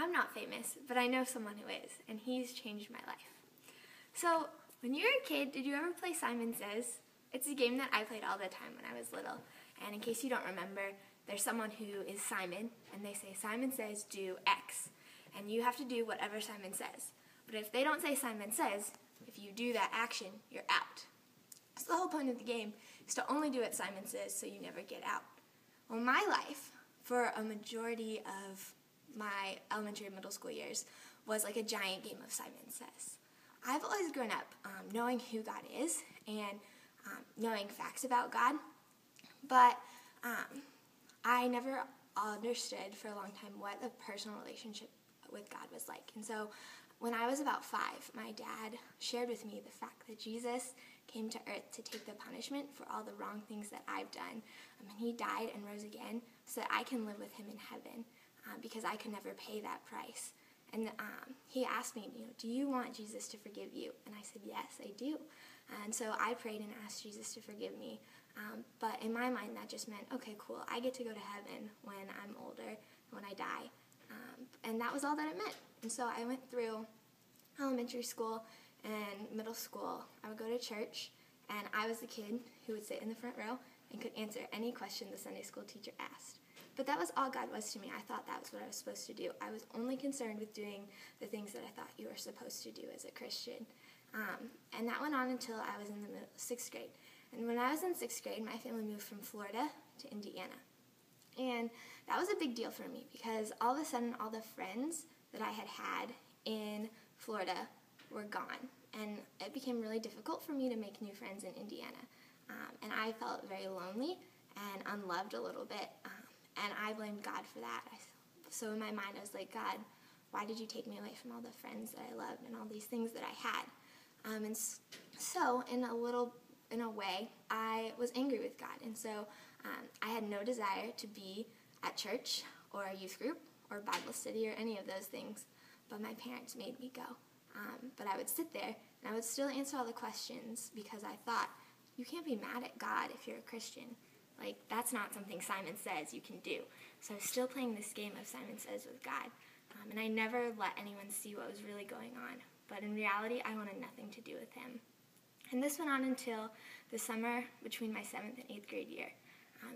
I'm not famous, but I know someone who is, and he's changed my life. So, when you were a kid, did you ever play Simon Says? It's a game that I played all the time when I was little. And in case you don't remember, there's someone who is Simon, and they say, Simon says do X. And you have to do whatever Simon says. But if they don't say Simon says, if you do that action, you're out. So the whole point of the game is to only do what Simon says so you never get out. Well, my life, for a majority of my elementary and middle school years, was like a giant game of Simon Says. I've always grown up knowing who God is and knowing facts about God, but I never understood for a long time what a personal relationship with God was like. And so when I was about 5, my dad shared with me the fact that Jesus came to earth to take the punishment for all the wrong things that I've done. And he died and rose again so that I can live with him in heaven because I could never pay that price. And he asked me, do you want Jesus to forgive you? And I said, yes, I do. And so I prayed and asked Jesus to forgive me. But in my mind, that just meant, okay, cool, I get to go to heaven when I'm older, when I die. And that was all that it meant. And so I went through elementary school and middle school. I would go to church, and I was the kid who would sit in the front row and could answer any question the Sunday school teacher asked. But that was all God was to me. I thought that was what I was supposed to do. I was only concerned with doing the things that I thought you were supposed to do as a Christian. And that went on until I was in the 6th grade. And when I was in 6th grade, my family moved from Florida to Indiana. And that was a big deal for me because all of a sudden all the friends that I had had in Florida were gone. And it became really difficult for me to make new friends in Indiana. And I felt very lonely and unloved a little bit. And I blamed God for that. So in my mind, I was like, God, why did you take me away from all the friends that I loved and all these things that I had? And so in a way, I was angry with God. And so I had no desire to be at church or a youth group or Bible study or any of those things. But my parents made me go. But I would sit there and I would still answer all the questions because I thought, you can't be mad at God if you're a Christian. Like, that's not something Simon Says you can do. So I was still playing this game of Simon Says with God. And I never let anyone see what was really going on. But in reality, I wanted nothing to do with him. And this went on until the summer between my 7th and 8th grade year.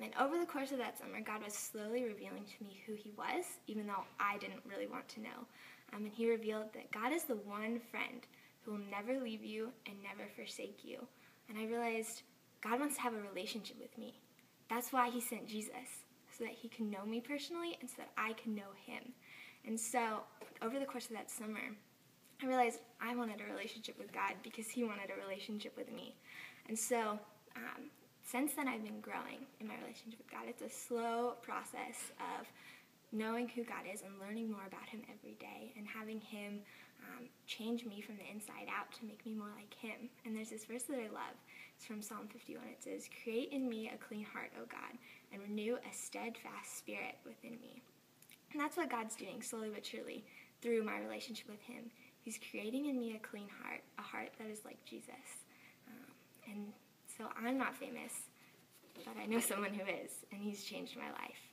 And over the course of that summer, God was slowly revealing to me who he was, even though I didn't really want to know. And he revealed that God is the one friend who will never leave you and never forsake you. And I realized God wants to have a relationship with me. That's why he sent Jesus, so that he can know me personally and so that I can know him. And so over the course of that summer, I realized I wanted a relationship with God because he wanted a relationship with me. And so since then, I've been growing in my relationship with God. It's a slow process of knowing who God is and learning more about him every day and having him change me from the inside out to make me more like him. And there's this verse that I love. It's from Psalm 51. It says, "Create in me a clean heart, O God, and renew a steadfast spirit within me." And that's what God's doing, slowly but surely, through my relationship with him. He's creating in me a clean heart, a heart that is like Jesus. And so I'm not famous, but I know someone who is, and he's changed my life.